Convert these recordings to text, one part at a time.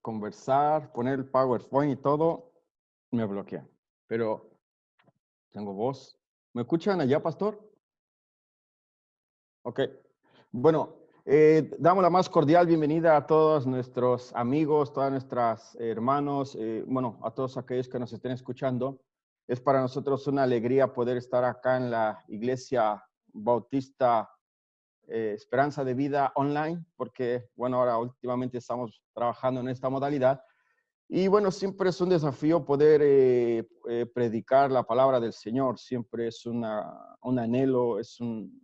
conversar, poner el PowerPoint y todo, me bloquea. Pero tengo voz. ¿Me escuchan allá, pastor? Ok. Bueno, damos la más cordial bienvenida a todos nuestros amigos, todas nuestras hermanos, bueno, a todos aquellos que nos estén escuchando. Es para nosotros una alegría poder estar acá en la Iglesia Bautista Esperanza de Vida Online, porque, bueno, ahora últimamente estamos trabajando en esta modalidad. Y bueno, siempre es un desafío poder predicar la palabra del Señor. Siempre es un anhelo, es un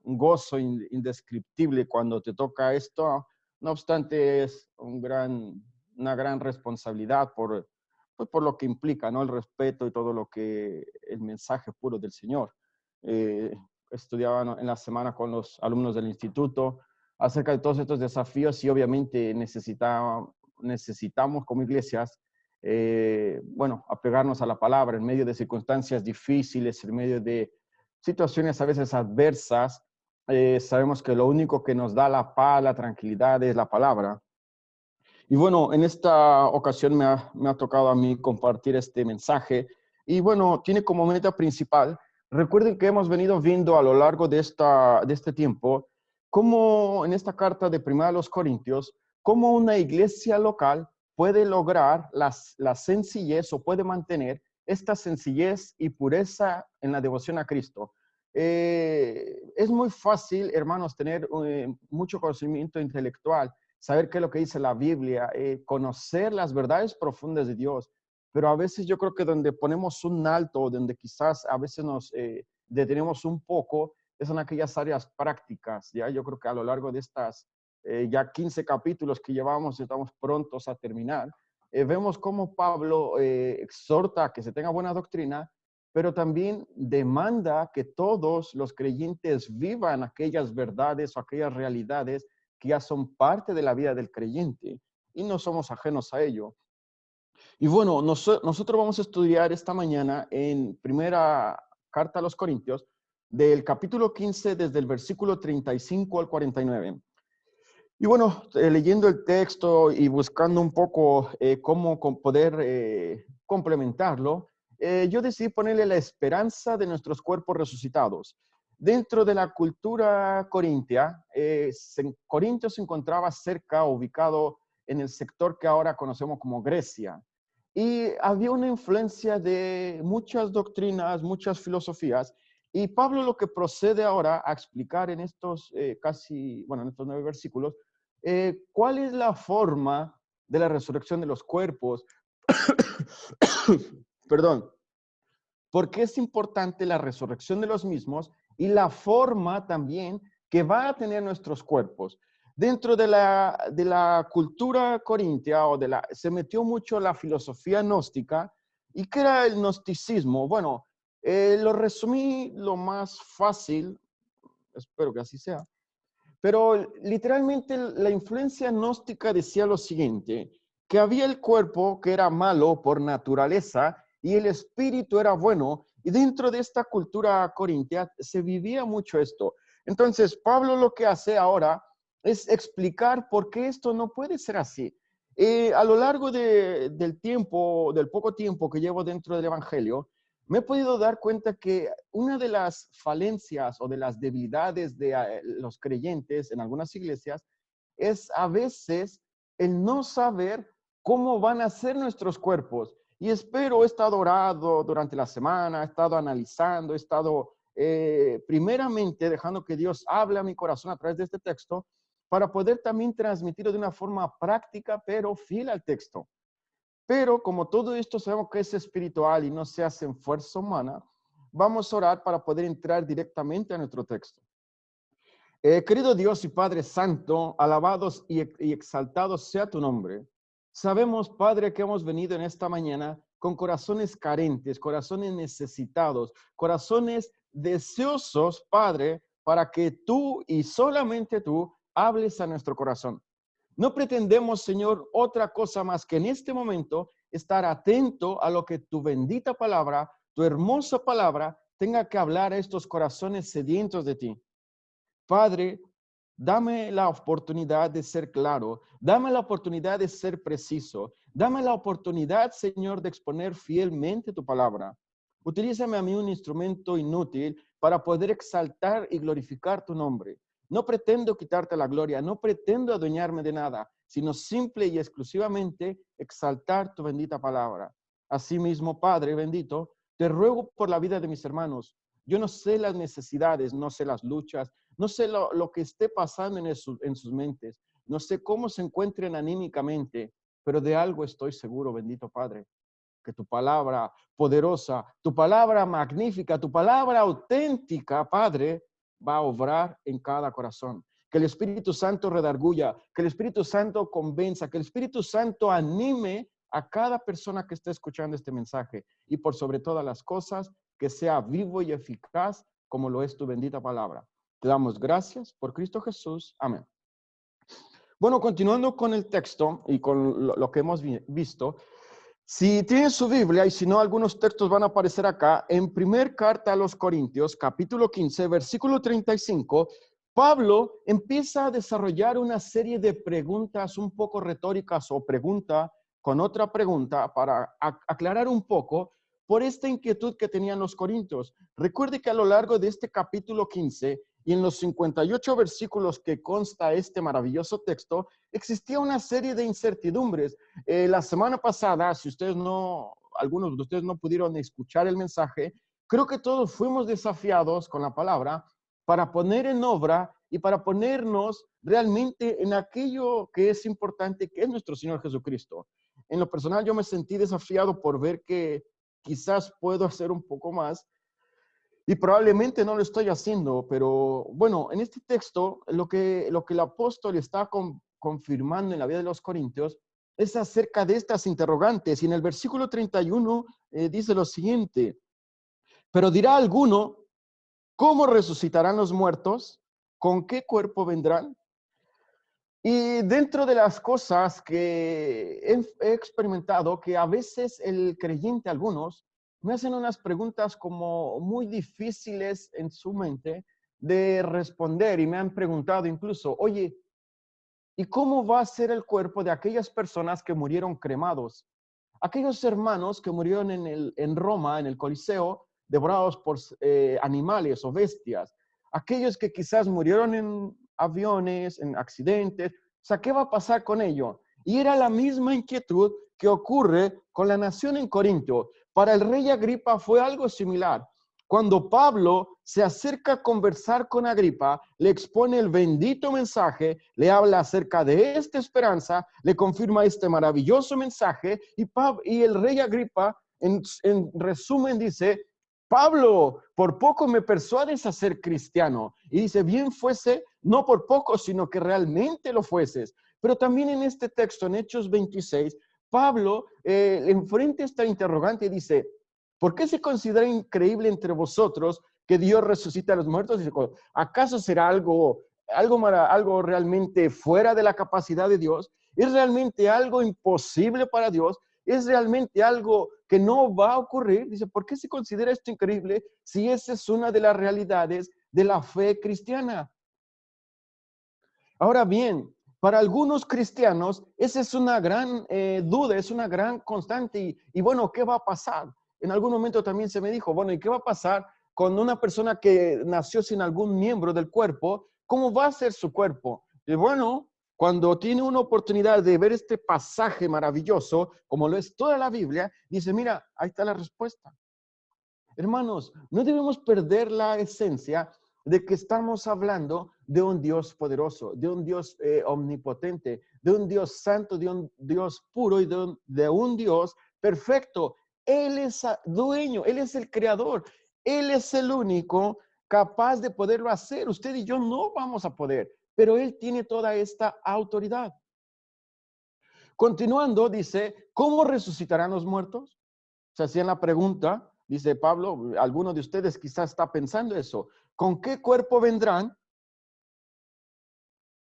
gozo indescriptible cuando te toca esto. No obstante, es una gran responsabilidad pues por lo que implica, ¿no? El respeto y todo lo que el mensaje puro del Señor. Eh, Estudiaba en la semana con los alumnos del instituto acerca de todos estos desafíos y obviamente necesitamos como iglesias, bueno, apegarnos a la palabra en medio de circunstancias difíciles, en medio de situaciones a veces adversas. Sabemos que lo único que nos da la paz, la tranquilidad es la palabra. Y bueno, en esta ocasión me ha tocado a mí compartir este mensaje. Y bueno, tiene como meta principal, recuerden que hemos venido viendo a lo largo de este tiempo, cómo en esta carta de Primera a los Corintios, cómo una iglesia local puede lograr la sencillez o puede mantener esta sencillez y pureza en la devoción a Cristo. Es muy fácil, hermanos, tener mucho conocimiento intelectual, saber qué es lo que dice la Biblia, conocer las verdades profundas de Dios, pero a veces yo creo que donde ponemos un alto, donde quizás a veces nos detenemos un poco, es en aquellas áreas prácticas, ¿ya? Yo creo que a lo largo de estas ya 15 capítulos que llevamos, estamos prontos a terminar, vemos cómo Pablo exhorta a que se tenga buena doctrina, pero también demanda que todos los creyentes vivan aquellas verdades o aquellas realidades que ya son parte de la vida del creyente y no somos ajenos a ello. Y bueno, nosotros vamos a estudiar esta mañana en primera carta a los Corintios, del capítulo 15, desde el versículo 35 al 49. Y bueno, leyendo el texto y buscando un poco cómo poder complementarlo, yo decidí ponerle la esperanza de nuestros cuerpos resucitados. Dentro de la cultura corintia, Corinto se encontraba cerca, ubicado en el sector que ahora conocemos como Grecia. Y había una influencia de muchas doctrinas, muchas filosofías. Y Pablo lo que procede ahora a explicar en estos en estos 9 versículos, ¿cuál es la forma de la resurrección de los cuerpos? Perdón. ¿Por qué es importante la resurrección de los mismos y la forma también que va a tener nuestros cuerpos? Dentro de la cultura corintia se metió mucho la filosofía gnóstica. ¿Y qué era el gnosticismo? Bueno, lo resumí lo más fácil, espero que así sea. Pero literalmente la influencia gnóstica decía lo siguiente, que había el cuerpo que era malo por naturaleza y el espíritu era bueno, y dentro de esta cultura corintia se vivía mucho esto. Entonces, Pablo lo que hace ahora es explicar por qué esto no puede ser así. A lo largo del tiempo, del poco tiempo que llevo dentro del Evangelio, me he podido dar cuenta que una de las falencias o de las debilidades de los creyentes en algunas iglesias es a veces el no saber cómo van a ser nuestros cuerpos. Y espero, he estado orando durante la semana, he estado analizando, he estado primeramente dejando que Dios hable a mi corazón a través de este texto para poder también transmitirlo de una forma práctica, pero fiel al texto. Pero como todo esto sabemos que es espiritual y no se hace en fuerza humana, vamos a orar para poder entrar directamente a nuestro texto. Querido Dios y Padre Santo, alabados y exaltados sea tu nombre. Sabemos, Padre, que hemos venido en esta mañana con corazones carentes, corazones necesitados, corazones deseosos, Padre, para que tú y solamente tú hables a nuestro corazón. No pretendemos, Señor, otra cosa más que en este momento estar atento a lo que tu bendita palabra, tu hermosa palabra, tenga que hablar a estos corazones sedientos de ti. Padre, dame la oportunidad de ser claro, dame la oportunidad de ser preciso, dame la oportunidad, Señor, de exponer fielmente tu palabra. Utilízame a mí un instrumento inútil para poder exaltar y glorificar tu nombre. No pretendo quitarte la gloria, no pretendo adueñarme de nada, sino simple y exclusivamente exaltar tu bendita palabra. Asimismo, Padre bendito, te ruego por la vida de mis hermanos. Yo no sé las necesidades, no sé las luchas, no sé lo que esté pasando en sus mentes, no sé cómo se encuentren anímicamente, pero de algo estoy seguro, bendito Padre, que tu palabra poderosa, tu palabra magnífica, tu palabra auténtica, Padre, va a obrar en cada corazón. Que el Espíritu Santo redarguya, que el Espíritu Santo convenza, que el Espíritu Santo anime a cada persona que esté escuchando este mensaje. Y por sobre todas las cosas, que sea vivo y eficaz como lo es tu bendita palabra. Te damos gracias por Cristo Jesús. Amén. Bueno, continuando con el texto y con lo que hemos visto, si tienen su Biblia y si no, algunos textos van a aparecer acá. En primer carta a los Corintios, capítulo 15, versículo 35, Pablo empieza a desarrollar una serie de preguntas un poco retóricas o pregunta con otra pregunta para aclarar un poco por esta inquietud que tenían los corintios. Recuerde que a lo largo de este capítulo 15 y en los 58 versículos que consta este maravilloso texto, existía una serie de incertidumbres. La semana pasada, si ustedes no, algunos de ustedes no pudieron escuchar el mensaje, creo que todos fuimos desafiados con la palabra para poner en obra y para ponernos realmente en aquello que es importante, que es nuestro Señor Jesucristo. En lo personal, yo me sentí desafiado por ver que quizás puedo hacer un poco más y probablemente no lo estoy haciendo, pero bueno, en este texto lo que el apóstol está confirmando en la vida de los corintios es acerca de estas interrogantes. Y en el versículo 31 dice lo siguiente: pero dirá alguno, ¿cómo resucitarán los muertos? ¿Con qué cuerpo vendrán? Y dentro de las cosas que he experimentado, que a veces el creyente, algunos, me hacen unas preguntas como muy difíciles en su mente de responder y me han preguntado incluso, oye, ¿y cómo va a ser el cuerpo de aquellas personas que murieron cremados? Aquellos hermanos que murieron en Roma, en el Coliseo, devorados por animales o bestias. Aquellos que quizás murieron en aviones, en accidentes. O sea, ¿qué va a pasar con ellos? Y era la misma inquietud que ocurre con la nación en Corinto. Para el rey Agripa fue algo similar. Cuando Pablo se acerca a conversar con Agripa, le expone el bendito mensaje, le habla acerca de esta esperanza, le confirma este maravilloso mensaje y el rey Agripa, en resumen, dice, Pablo, por poco me persuades a ser cristiano. Y dice, bien fuese, no por poco, sino que realmente lo fueses. Pero también en este texto, en Hechos 26, Pablo enfrenta esta interrogante y dice, ¿por qué se considera increíble entre vosotros que Dios resucita a los muertos? ¿Acaso será algo realmente fuera de la capacidad de Dios? ¿Es realmente algo imposible para Dios? ¿Es realmente algo que no va a ocurrir? Dice, ¿por qué se considera esto increíble si esa es una de las realidades de la fe cristiana? Ahora bien, para algunos cristianos, esa es una gran duda, es una gran constante. Y bueno, ¿qué va a pasar? En algún momento también se me dijo, bueno, ¿y qué va a pasar con una persona que nació sin algún miembro del cuerpo? ¿Cómo va a ser su cuerpo? Y bueno, cuando tiene una oportunidad de ver este pasaje maravilloso, como lo es toda la Biblia, dice, mira, ahí está la respuesta. Hermanos, no debemos perder la esencia de que estamos hablando de un Dios poderoso, de un Dios omnipotente, de un Dios santo, de un Dios puro y de un Dios perfecto. Él es dueño, Él es el creador, Él es el único capaz de poderlo hacer. Usted y yo no vamos a poder, pero Él tiene toda esta autoridad. Continuando, dice, ¿cómo resucitarán los muertos? Se hacían la pregunta, dice Pablo, alguno de ustedes quizás está pensando eso, ¿con qué cuerpo vendrán?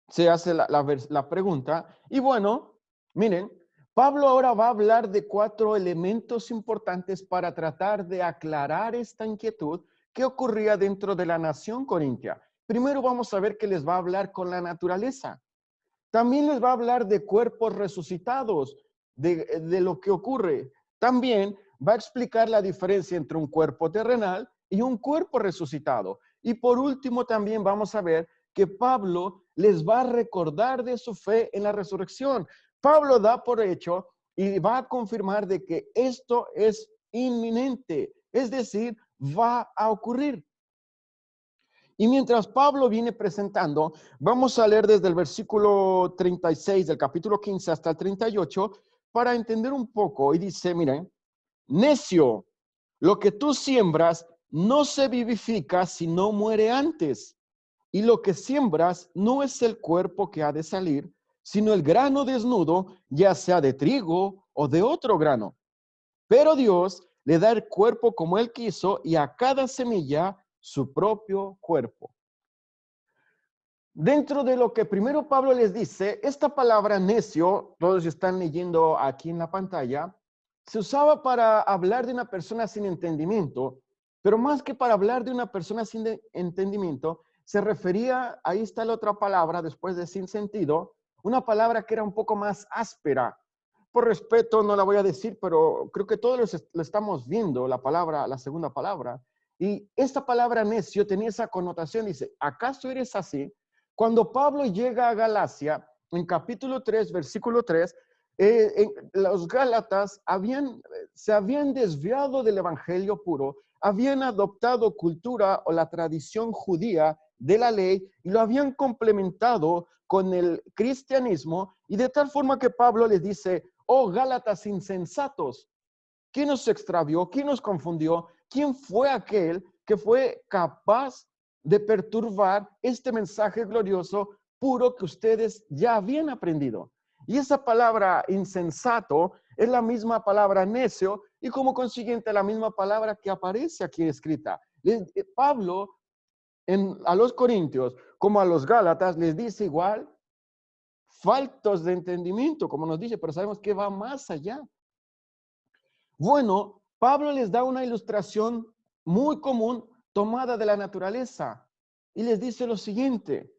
Se hace la pregunta. Y bueno, miren, Pablo ahora va a hablar de 4 elementos importantes para tratar de aclarar esta inquietud que ocurría dentro de la nación corintia. primero vamos a ver que les va a hablar con la naturaleza. También les va a hablar de cuerpos resucitados, de lo que ocurre. También va a explicar la diferencia entre un cuerpo terrenal y un cuerpo resucitado. Y por último, también vamos a ver que Pablo les va a recordar de su fe en la resurrección. Pablo da por hecho y va a confirmar de que esto es inminente, es decir, va a ocurrir. Y mientras Pablo viene presentando, vamos a leer desde el versículo 36 del capítulo 15 hasta el 38 para entender un poco. Y dice, miren, necio, lo que tú siembras no se vivifica si no muere antes. Y lo que siembras no es el cuerpo que ha de salir, sino el grano desnudo, ya sea de trigo o de otro grano. Pero Dios le da el cuerpo como Él quiso y a cada semilla su propio cuerpo. Dentro de lo que primero Pablo les dice, esta palabra necio, todos están leyendo aquí en la pantalla, se usaba para hablar de una persona sin entendimiento, pero más que para hablar de una persona sin entendimiento, se refería, ahí está la otra palabra, después de sin sentido, una palabra que era un poco más áspera. Por respeto no la voy a decir, pero creo que todos lo estamos viendo, la palabra, la segunda palabra. Y esta palabra necio tenía esa connotación, dice, ¿acaso eres así? Cuando Pablo llega a Galacia, en capítulo 3, versículo 3, los Gálatas se habían desviado del evangelio puro, habían adoptado cultura o la tradición judía de la ley y lo habían complementado con el cristianismo, y de tal forma que Pablo les dice, oh Gálatas insensatos, ¿quién nos extravió? ¿Quién nos confundió? ¿Quién fue aquel que fue capaz de perturbar este mensaje glorioso, puro que ustedes ya habían aprendido? Y esa palabra insensato es la misma palabra necio y como consiguiente la misma palabra que aparece aquí escrita. Pablo a los corintios como a los gálatas les dice igual, faltos de entendimiento, como nos dice, pero sabemos que va más allá. Bueno, Pablo les da una ilustración muy común tomada de la naturaleza y les dice lo siguiente: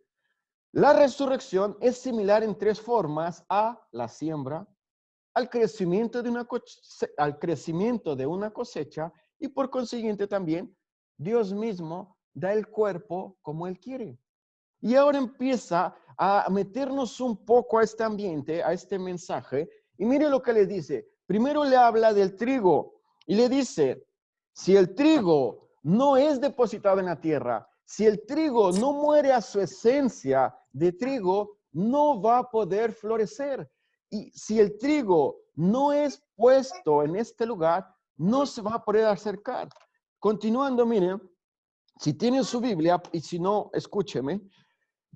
la resurrección es similar en tres formas a la siembra, al crecimiento de una cosecha y por consiguiente también Dios mismo da el cuerpo como Él quiere. Y ahora empieza a meternos un poco a este ambiente, a este mensaje, y mire lo que le dice. Primero le habla del trigo y le dice, si el trigo no es depositado en la tierra, si el trigo no muere a su esencia de trigo, no va a poder florecer. Y si el trigo no es puesto en este lugar, no se va a poder acercar. Continuando, miren, si tienen su Biblia, y si no, escúcheme,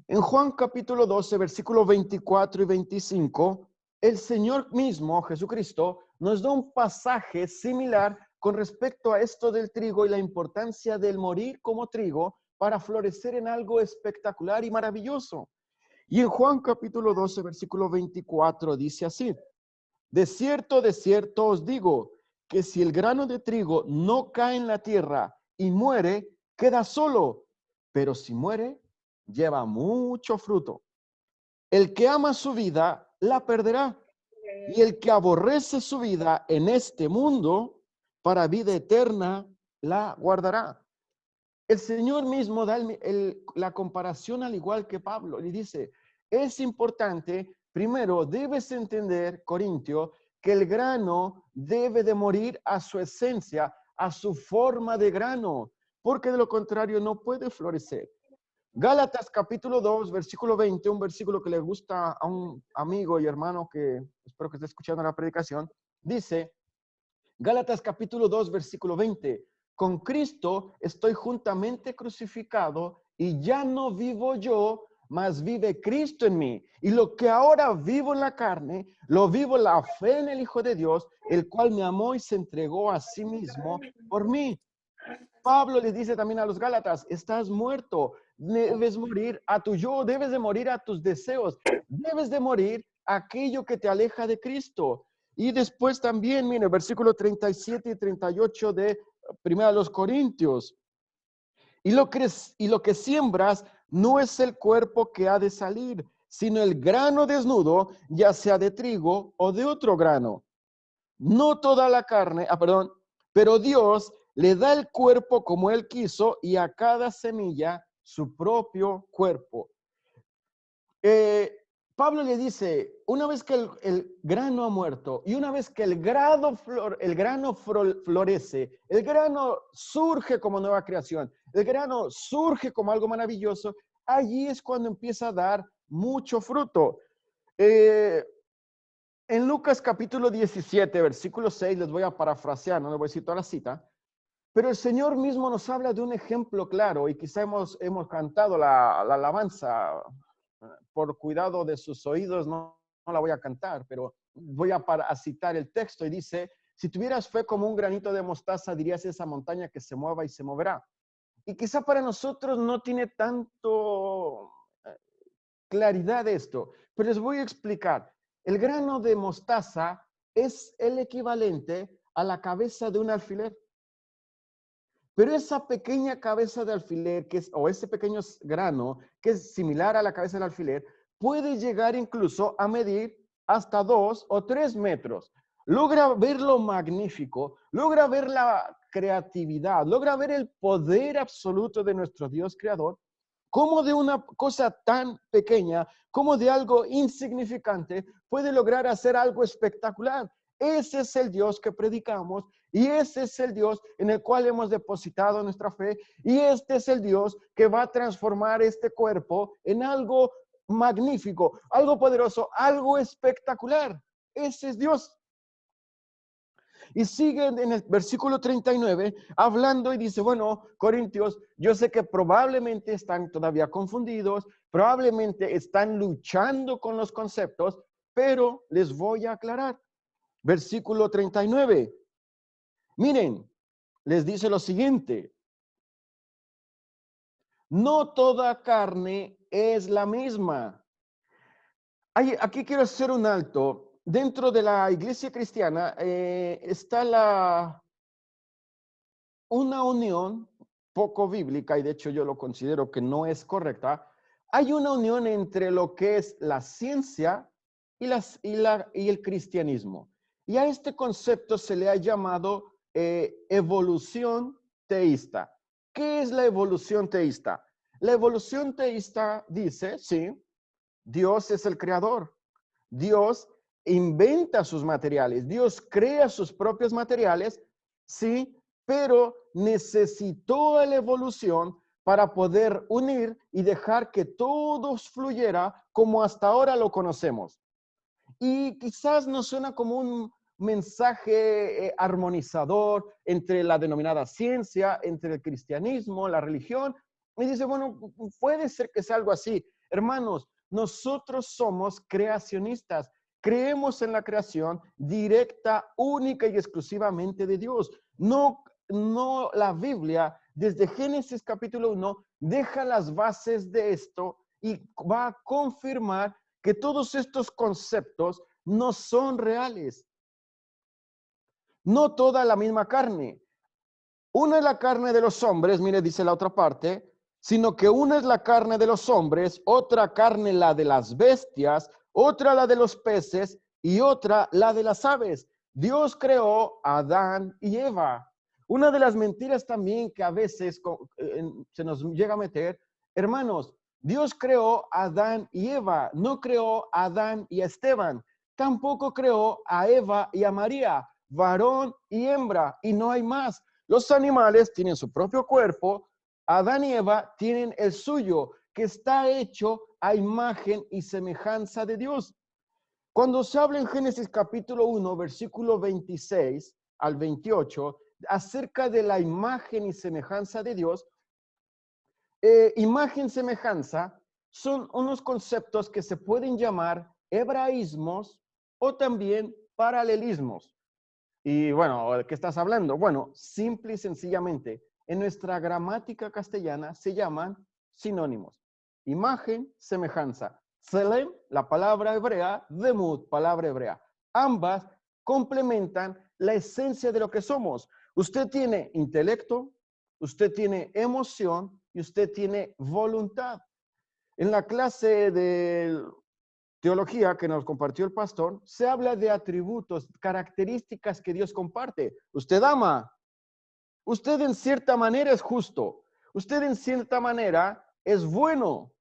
en Juan capítulo 12, versículos 24 y 25, el Señor mismo, Jesucristo, nos da un pasaje similar con respecto a esto del trigo y la importancia del morir como trigo para florecer en algo espectacular y maravilloso. Y en Juan capítulo 12, versículo 24 dice así: de cierto os digo, que si el grano de trigo no cae en la tierra y muere, queda solo, pero si muere, lleva mucho fruto. El que ama su vida, la perderá. Y el que aborrece su vida en este mundo, para vida eterna, la guardará. El Señor mismo da la comparación al igual que Pablo. Y dice, es importante, primero, debes entender, Corintio, que el grano debe de morir a su esencia, a su forma de grano, porque de lo contrario no puede florecer. Gálatas capítulo 2, versículo 20, un versículo que le gusta a un amigo y hermano que espero que esté escuchando la predicación, dice, Gálatas capítulo 2, versículo 20, con Cristo estoy juntamente crucificado y ya no vivo yo, mas vive Cristo en mí. Y lo que ahora vivo en la carne, lo vivo en la fe en el Hijo de Dios, el cual me amó y se entregó a sí mismo por mí. Pablo les dice también a los Gálatas, estás muerto, debes morir a tu yo, debes de morir a tus deseos, debes de morir a aquello que te aleja de Cristo. Y después también, mire, versículo 37 y 38 de Primera de los Corintios. Y lo que siembras no es el cuerpo que ha de salir, sino el grano desnudo, ya sea de trigo o de otro grano. No toda la carne, pero Dios le da el cuerpo como Él quiso y a cada semilla su propio cuerpo. Pablo le dice, una vez que el grano ha muerto y una vez que el grano florece, el grano surge como nueva creación, el grano surge como algo maravilloso, allí es cuando empieza a dar mucho fruto. En Lucas capítulo 17, versículo 6, les voy a parafrasear, no les voy a decir toda la cita, pero el Señor mismo nos habla de un ejemplo claro y quizá hemos cantado la alabanza. Por cuidado de sus oídos no la voy a cantar, pero voy a citar el texto y dice, si tuvieras fe como un granito de mostaza, dirías a esa montaña que se mueva y se moverá. Y quizá para nosotros no tiene tanto claridad esto, pero les voy a explicar. El grano de mostaza es el equivalente a la cabeza de un alfiler. Pero esa pequeña cabeza de alfiler, o ese pequeño grano, que es similar a la cabeza del alfiler, puede llegar incluso a medir hasta 2 o 3 metros. Logra ver lo magnífico, logra ver la creatividad, logra ver el poder absoluto de nuestro Dios creador, cómo de una cosa tan pequeña, como de algo insignificante, puede lograr hacer algo espectacular. Ese es el Dios que predicamos y ese es el Dios en el cual hemos depositado nuestra fe y este es el Dios que va a transformar este cuerpo en algo magnífico, algo poderoso, algo espectacular. Ese es Dios. Y sigue en el versículo 39 hablando y dice, bueno, Corintios, yo sé que probablemente están todavía confundidos, probablemente están luchando con los conceptos, pero les voy a aclarar. Versículo 39. Miren, les dice lo siguiente. No toda carne es la misma. Aquí quiero hacer un alto. Dentro de la iglesia cristiana está una unión poco bíblica, y de hecho yo lo considero que no es correcta. Hay una unión entre lo que es la ciencia y el cristianismo. Y a este concepto se le ha llamado evolución teísta. ¿Qué es la evolución teísta? La evolución teísta dice, sí, Dios es el creador. Dios inventa sus materiales. Dios crea sus propios materiales, sí, pero necesitó la evolución para poder unir y dejar que todo fluyera como hasta ahora lo conocemos. Y quizás nos suena como un mensaje armonizador entre la denominada ciencia, entre el cristianismo, la religión. Y dice, bueno, puede ser que sea algo así. Hermanos, nosotros somos creacionistas. Creemos en la creación directa, única y exclusivamente de Dios. No la Biblia, desde Génesis capítulo 1, deja las bases de esto y va a confirmar que todos estos conceptos no son reales. No toda la misma carne. Una es la carne de los hombres, mire, dice la otra parte, sino que una es la carne de los hombres, otra carne la de las bestias, otra la de los peces y otra la de las aves. Dios creó a Adán y Eva. Una de las mentiras también que a veces se nos llega a meter, hermanos, Dios creó a Adán y Eva, no creó a Adán y a Esteban, tampoco creó a Eva y a María, varón y hembra, y no hay más. Los animales tienen su propio cuerpo, Adán y Eva tienen el suyo, que está hecho a imagen y semejanza de Dios. Cuando se habla en Génesis capítulo 1, versículo 26 al 28, acerca de la imagen y semejanza de Dios, imagen, semejanza, son unos conceptos que se pueden llamar hebraísmos o también paralelismos. Y bueno, ¿de qué estás hablando? Bueno, simple y sencillamente, en nuestra gramática castellana se llaman sinónimos. Imagen, semejanza. Selem, la palabra hebrea, demut, palabra hebrea. Ambas complementan la esencia de lo que somos. Usted tiene intelecto, usted tiene emoción y usted tiene voluntad. En la clase de teología que nos compartió el pastor, se habla de atributos, características que Dios comparte. Usted ama, usted en cierta manera es justo, usted en cierta manera es bueno.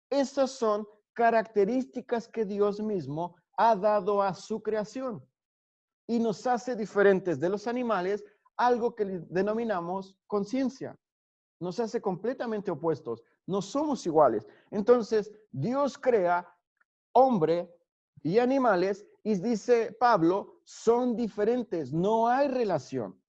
Esas son características que Dios mismo ha dado a su creación y nos hace diferentes de los animales, algo que denominamos conciencia. Nos hace completamente opuestos, no somos iguales. Entonces, Dios crea hombre y animales y dice Pablo, son diferentes, no hay relación.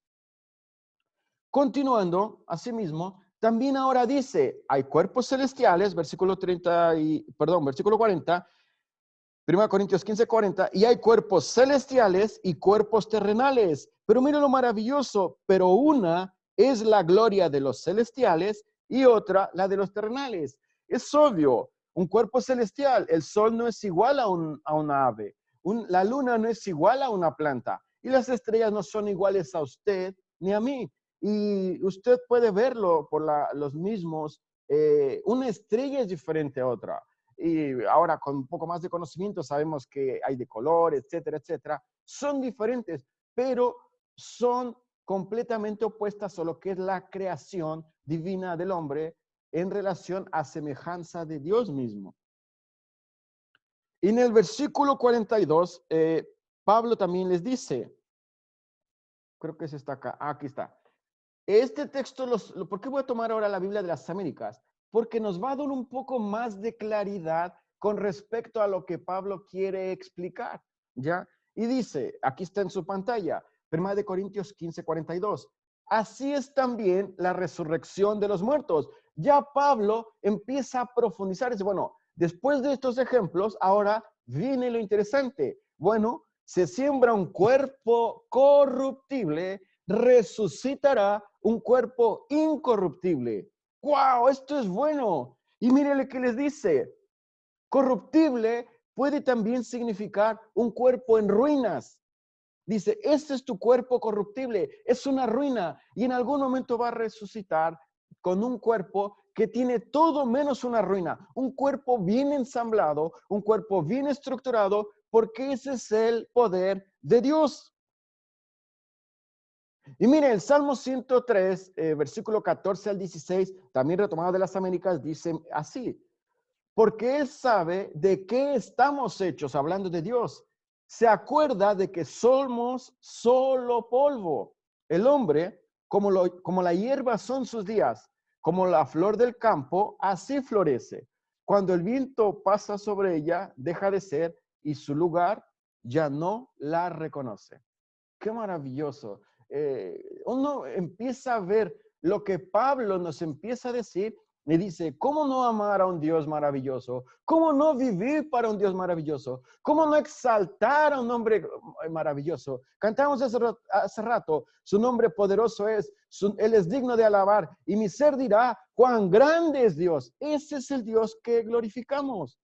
Continuando, asimismo, también ahora dice, hay cuerpos celestiales, versículo 40, 1 Corintios 15:40, y hay cuerpos celestiales y cuerpos terrenales. Pero mira lo maravilloso, pero una es la gloria de los celestiales y otra la de los terrenales. Es obvio, un cuerpo celestial, el sol no es igual a una ave, la luna no es igual a una planta, y las estrellas no son iguales a usted ni a mí. Y usted puede verlo por los mismos, una estrella es diferente a otra. Y ahora con un poco más de conocimiento sabemos que hay de color, etcétera, etcétera. Son diferentes, pero son completamente opuestas a lo que es la creación divina del hombre en relación a semejanza de Dios mismo. Y en el versículo 42, Pablo también les dice, creo que es está acá, aquí está. Este texto, ¿por qué voy a tomar ahora la Biblia de las Américas? Porque nos va a dar un poco más de claridad con respecto a lo que Pablo quiere explicar, ¿ya? Y dice, aquí está en su pantalla, 1 Corintios 15:42. Así es también la resurrección de los muertos. Ya Pablo empieza a profundizar. Dice, bueno, después de estos ejemplos, ahora viene lo interesante. Bueno, se siembra un cuerpo corruptible, resucitará un cuerpo incorruptible. ¡Wow! Esto es bueno. Y mírele que les dice, corruptible puede también significar un cuerpo en ruinas. Dice, este es tu cuerpo corruptible, es una ruina y en algún momento va a resucitar con un cuerpo que tiene todo menos una ruina, un cuerpo bien ensamblado, un cuerpo bien estructurado, porque ese es el poder de Dios. Y mire, el Salmo 103, versículo 14 al 16, también retomado de las Américas, dice así, porque Él sabe de qué estamos hechos, hablando de Dios. Se acuerda de que somos solo polvo. El hombre, como la hierba son sus días, como la flor del campo, así florece. Cuando el viento pasa sobre ella, deja de ser y su lugar ya no la reconoce. Qué maravilloso. Uno empieza a ver lo que Pablo nos empieza a decir y dice, ¿cómo no amar a un Dios maravilloso? ¿Cómo no vivir para un Dios maravilloso? ¿Cómo no exaltar a un hombre maravilloso? Cantamos hace rato, su nombre poderoso es, Él es digno de alabar y mi ser dirá, cuán grande es Dios. Ese es el Dios que glorificamos.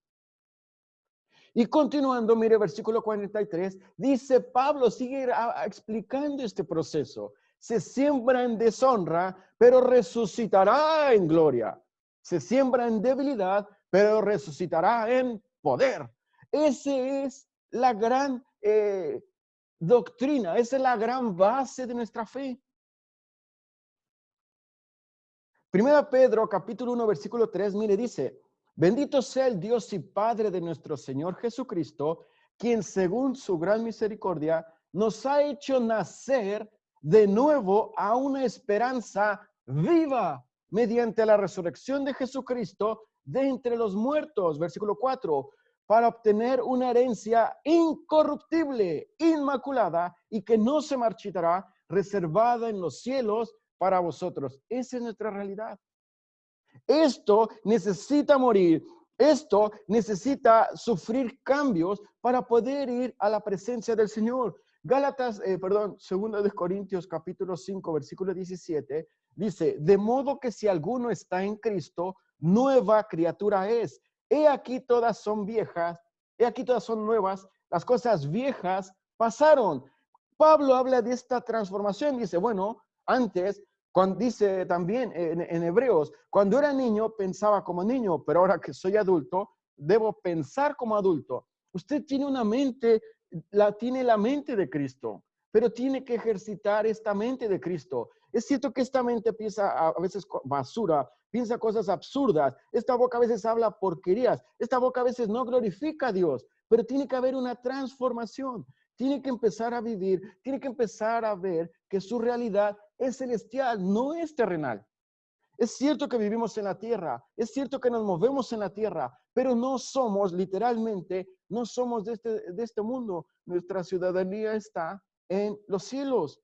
Y continuando, mire, versículo 43, dice Pablo, sigue explicando este proceso. Se siembra en deshonra, pero resucitará en gloria. Se siembra en debilidad, pero resucitará en poder. Esa es la gran doctrina, esa es la gran base de nuestra fe. Primera Pedro, capítulo 1, versículo 3, mire, dice, bendito sea el Dios y Padre de nuestro Señor Jesucristo, quien según su gran misericordia nos ha hecho nacer de nuevo a una esperanza viva mediante la resurrección de Jesucristo de entre los muertos. Versículo 4, para obtener una herencia incorruptible, inmaculada y que no se marchitará, reservada en los cielos para vosotros. Esa es nuestra realidad. Esto necesita morir. Esto necesita sufrir cambios para poder ir a la presencia del Señor. Gálatas, 2 de Corintios capítulo 5, versículo 17, dice, de modo que si alguno está en Cristo, nueva criatura es. He aquí todas son viejas, he aquí todas son nuevas, las cosas viejas pasaron. Pablo habla de esta transformación, dice, bueno, antes Cuando dice también en Hebreos, cuando era niño pensaba como niño, pero ahora que soy adulto, debo pensar como adulto. Usted tiene una mente, tiene la mente de Cristo, pero tiene que ejercitar esta mente de Cristo. Es cierto que esta mente piensa a veces basura, piensa cosas absurdas, esta boca a veces habla porquerías, esta boca a veces no glorifica a Dios, pero tiene que haber una transformación. Tiene que empezar a vivir, tiene que empezar a ver que su realidad es celestial, no es terrenal. Es cierto que vivimos en la tierra, es cierto que nos movemos en la tierra, pero no somos literalmente, no somos de este mundo. Nuestra ciudadanía está en los cielos.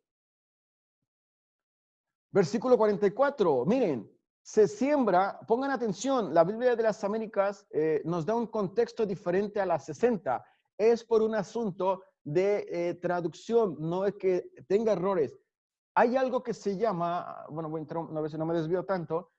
Versículo 44, miren, se siembra, pongan atención, la Biblia de las Américas nos da un contexto diferente a las 60. Es por un asunto de traducción, no es que tenga errores. Hay algo que se llama, bueno, voy a entrar una vez, no me desvío tanto.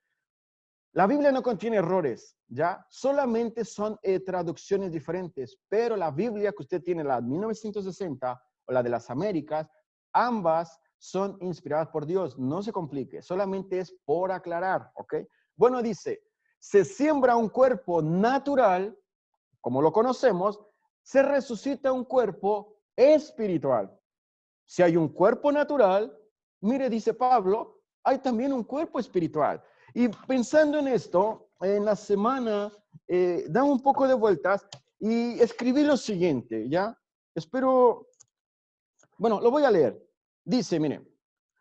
La Biblia no contiene errores, ¿ya? Solamente son traducciones diferentes, pero la Biblia que usted tiene, la de 1960 o la de las Américas, ambas son inspiradas por Dios. No se complique, solamente es por aclarar, ¿ok? Bueno, dice, se siembra un cuerpo natural, como lo conocemos, se resucita un cuerpo espiritual. Si hay un cuerpo natural, mire, dice Pablo, hay también un cuerpo espiritual. Y pensando en esto, en la semana, da un poco de vueltas y escribí lo siguiente, ¿ya? Espero, bueno, lo voy a leer. Dice, mire,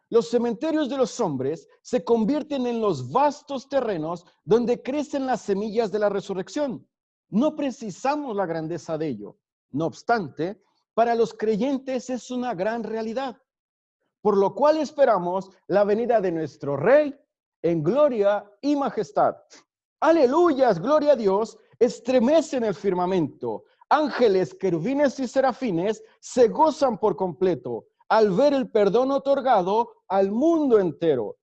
los cementerios de los hombres se convierten en los vastos terrenos donde crecen las semillas de la resurrección. No precisamos la grandeza de ello. No obstante, para los creyentes es una gran realidad, por lo cual esperamos la venida de nuestro Rey en gloria y majestad. Aleluyas, gloria a Dios, estremecen el firmamento. Ángeles, querubines y serafines se gozan por completo al ver el perdón otorgado al mundo entero.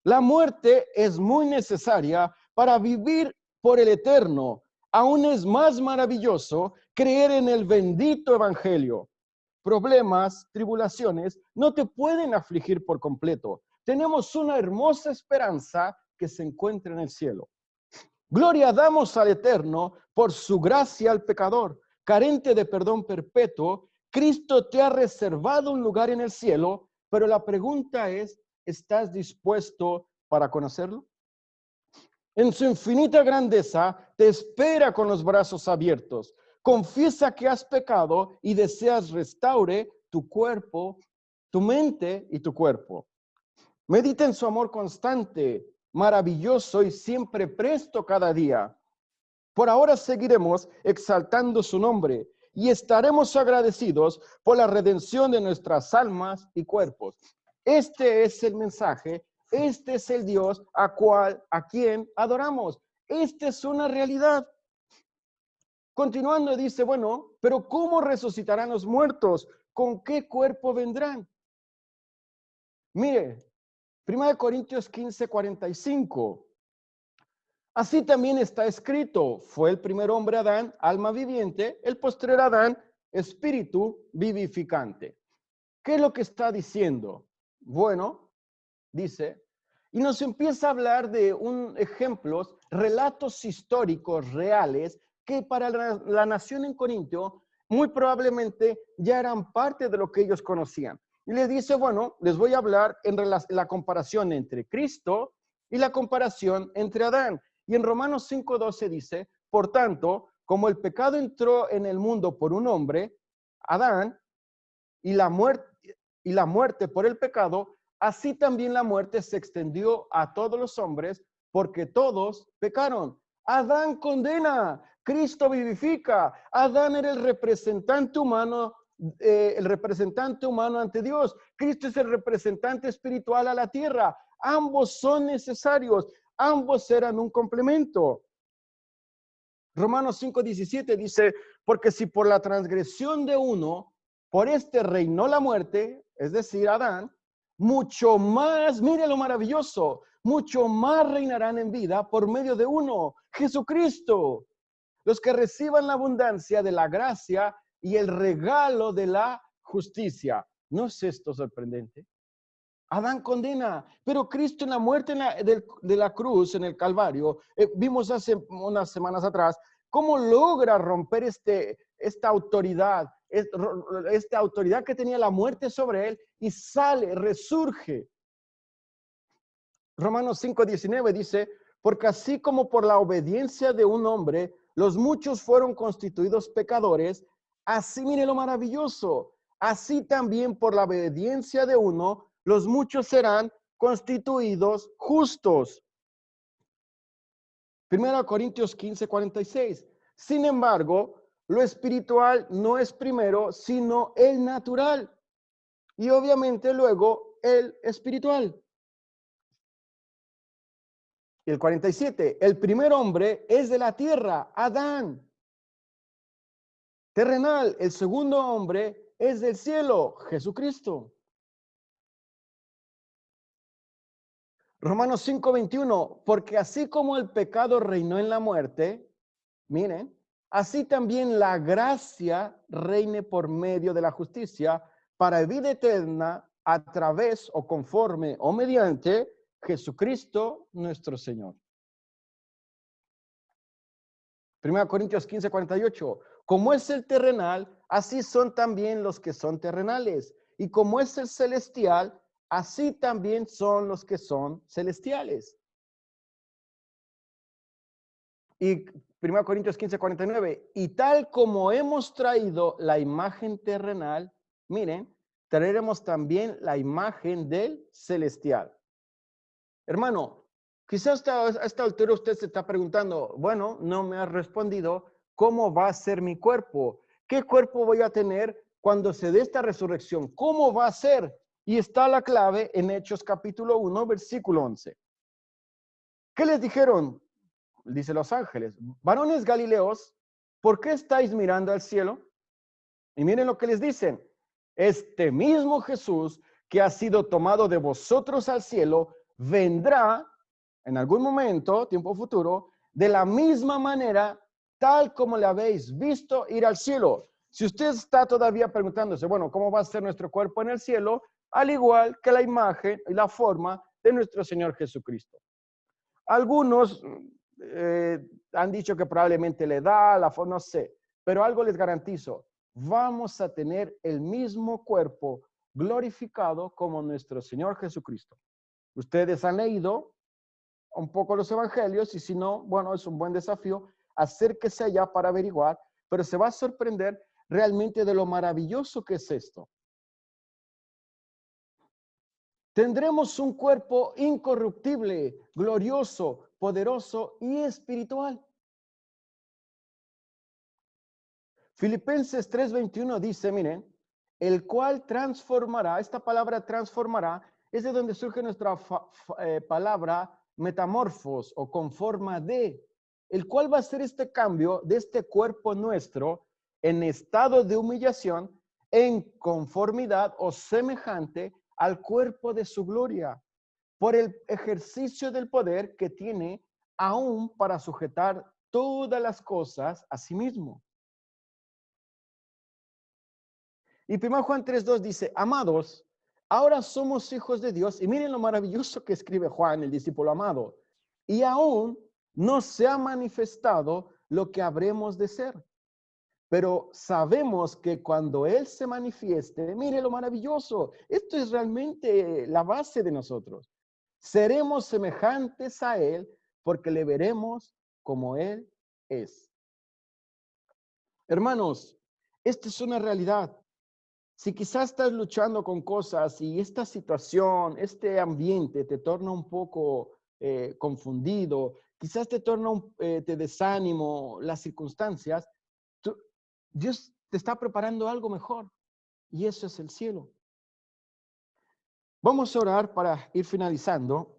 La muerte es muy necesaria para vivir por el eterno. Aún es más maravilloso creer en el bendito evangelio. Problemas, tribulaciones, no te pueden afligir por completo. Tenemos una hermosa esperanza que se encuentra en el cielo. Gloria damos al Eterno por su gracia al pecador, carente de perdón perpetuo. Cristo te ha reservado un lugar en el cielo, pero la pregunta es, ¿estás dispuesto para conocerlo? En su infinita grandeza te espera con los brazos abiertos. Confiesa que has pecado y deseas restaure tu cuerpo, tu mente y tu cuerpo. Medita en su amor constante, maravilloso y siempre presto cada día. Por ahora seguiremos exaltando su nombre y estaremos agradecidos por la redención de nuestras almas y cuerpos. Este es el mensaje, este es el Dios a quien adoramos. Esta es una realidad. Continuando dice, bueno, pero ¿cómo resucitarán los muertos? ¿Con qué cuerpo vendrán? Mire, 1 Corintios 15:45. Así también está escrito, fue el primer hombre Adán, alma viviente, el postrer Adán, espíritu vivificante. ¿Qué es lo que está diciendo? Bueno, dice, y nos empieza a hablar de ejemplos, relatos históricos reales que para la nación en Corintio muy probablemente ya eran parte de lo que ellos conocían. Y les dice, bueno, les voy a hablar en la comparación entre Cristo y la comparación entre Adán. Y en Romanos 5:12 dice, por tanto, como el pecado entró en el mundo por un hombre, Adán, y la muerte por el pecado, así también la muerte se extendió a todos los hombres, porque todos pecaron. Adán condena, Cristo vivifica. Adán era el representante humano ante Dios. Cristo es el representante espiritual a la tierra. Ambos son necesarios. Ambos eran un complemento. Romanos 5:17 dice, porque si por la transgresión de uno, por este reinó la muerte, es decir, Adán, mucho más, mire lo maravilloso, mucho más reinarán en vida por medio de uno, Jesucristo. Los que reciban la abundancia de la gracia y el regalo de la justicia. ¿No es esto sorprendente? Adán condena, pero Cristo en la muerte de la cruz, en el Calvario, vimos hace unas semanas atrás, cómo logra romper esta autoridad, esta autoridad que tenía la muerte sobre él y sale, resurge. Romanos 5:19 dice, porque así como por la obediencia de un hombre, los muchos fueron constituidos pecadores, así mire lo maravilloso, así también por la obediencia de uno, los muchos serán constituidos justos. 1 Corintios 15:46. Sin embargo, lo espiritual no es primero, sino el natural. Y obviamente luego el espiritual. El 47, el primer hombre es de la tierra, Adán. Terrenal, el segundo hombre es del cielo, Jesucristo. Romanos 5:21, porque así como el pecado reinó en la muerte, miren, así también la gracia reine por medio de la justicia para vida eterna a través o conforme o mediante Jesucristo nuestro Señor. 1 Corintios 15:48, como es el terrenal, así son también los que son terrenales. Y como es el celestial, así también son los que son celestiales. Y 1 Corintios 15:49, y tal como hemos traído la imagen terrenal, miren, traeremos también la imagen del celestial. Hermano, quizás a esta altura usted se está preguntando, bueno, no me ha respondido, ¿cómo va a ser mi cuerpo? ¿Qué cuerpo voy a tener cuando se dé esta resurrección? ¿Cómo va a ser? Y está la clave en Hechos capítulo 1, versículo 11. ¿Qué les dijeron? Dice los ángeles, varones galileos, ¿por qué estáis mirando al cielo? Y miren lo que les dicen, este mismo Jesús que ha sido tomado de vosotros al cielo, vendrá en algún momento, tiempo futuro, de la misma manera, tal como le habéis visto ir al cielo. Si usted está todavía preguntándose, bueno, ¿cómo va a ser nuestro cuerpo en el cielo? Al igual que la imagen y la forma de nuestro Señor Jesucristo. Algunos han dicho que probablemente le da, la forma, no sé, pero algo les garantizo, vamos a tener el mismo cuerpo glorificado como nuestro Señor Jesucristo. Ustedes han leído un poco los evangelios y si no, bueno, es un buen desafío, acérquese allá para averiguar, pero se va a sorprender realmente de lo maravilloso que es esto. Tendremos un cuerpo incorruptible, glorioso, poderoso y espiritual. Filipenses 3:21 dice, miren, el cual transformará, esta palabra transformará, es de donde surge nuestra palabra metamorfos o con forma de, el cual va a hacer este cambio de este cuerpo nuestro en estado de humillación en conformidad o semejante al cuerpo de su gloria, por el ejercicio del poder que tiene aún para sujetar todas las cosas a sí mismo. Y 1 Juan 3:2 dice, amados, ahora somos hijos de Dios. Y miren lo maravilloso que escribe Juan, el discípulo amado. Y aún no se ha manifestado lo que habremos de ser. Pero sabemos que cuando Él se manifieste, mire lo maravilloso. Esto es realmente la base de nosotros. Seremos semejantes a Él porque le veremos como Él es. Hermanos, esta es una realidad. Si quizás estás luchando con cosas y esta situación, este ambiente te torna un poco confundido, quizás te torna te desánimo las circunstancias, Dios te está preparando algo mejor y eso es el cielo. Vamos a orar para ir finalizando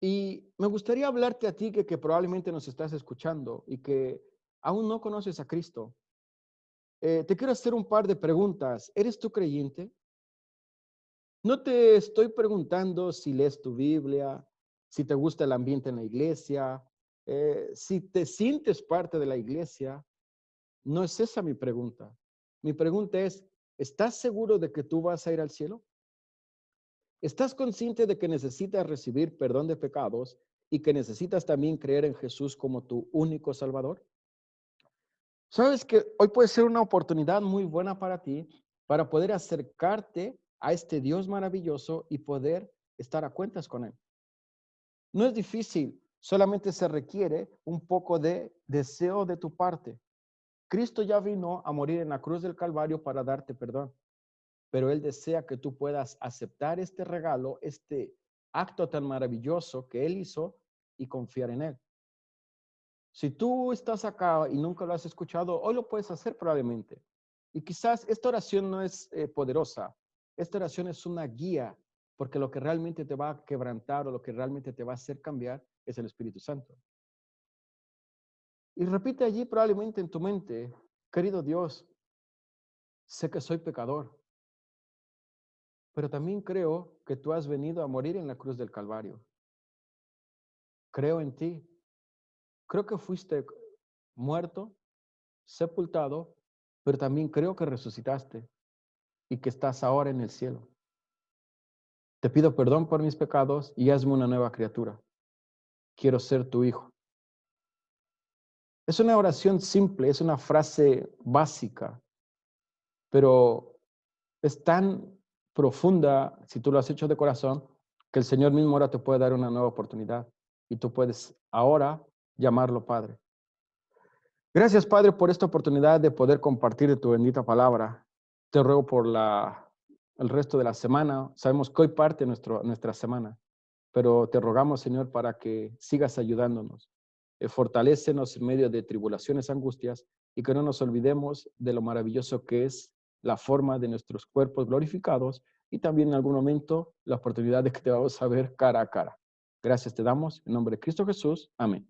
y me gustaría hablarte a ti que probablemente nos estás escuchando y que aún no conoces a Cristo. Te quiero hacer un par de preguntas. ¿Eres tú creyente? No te estoy preguntando si lees tu Biblia, si te gusta el ambiente en la iglesia, si te sientes parte de la iglesia. No es esa mi pregunta. Mi pregunta es, ¿estás seguro de que tú vas a ir al cielo? ¿Estás consciente de que necesitas recibir perdón de pecados y que necesitas también creer en Jesús como tu único Salvador? Sabes que hoy puede ser una oportunidad muy buena para ti para poder acercarte a este Dios maravilloso y poder estar a cuentas con Él. No es difícil, solamente se requiere un poco de deseo de tu parte. Cristo ya vino a morir en la cruz del Calvario para darte perdón, pero Él desea que tú puedas aceptar este regalo, este acto tan maravilloso que Él hizo y confiar en Él. Si tú estás acá y nunca lo has escuchado, hoy lo puedes hacer probablemente. Y quizás esta oración no es poderosa. Esta oración es una guía, porque lo que realmente te va a quebrantar o lo que realmente te va a hacer cambiar es el Espíritu Santo. Y repite allí probablemente en tu mente, querido Dios, sé que soy pecador, pero también creo que tú has venido a morir en la cruz del Calvario. Creo en ti. Creo que fuiste muerto, sepultado, pero también creo que resucitaste y que estás ahora en el cielo. Te pido perdón por mis pecados y hazme una nueva criatura. Quiero ser tu hijo. Es una oración simple, es una frase básica, pero es tan profunda, si tú lo has hecho de corazón, que el Señor mismo ahora te puede dar una nueva oportunidad y tú puedes ahora llamarlo Padre. Gracias, Padre, por esta oportunidad de poder compartir de tu bendita palabra. Te ruego por el resto de la semana. Sabemos que hoy parte nuestra semana, pero te rogamos, Señor, para que sigas ayudándonos. Fortalécenos en medio de tribulaciones, angustias, y que no nos olvidemos de lo maravilloso que es la forma de nuestros cuerpos glorificados y también en algún momento la oportunidad de que te vamos a ver cara a cara. Gracias te damos en nombre de Cristo Jesús. Amén.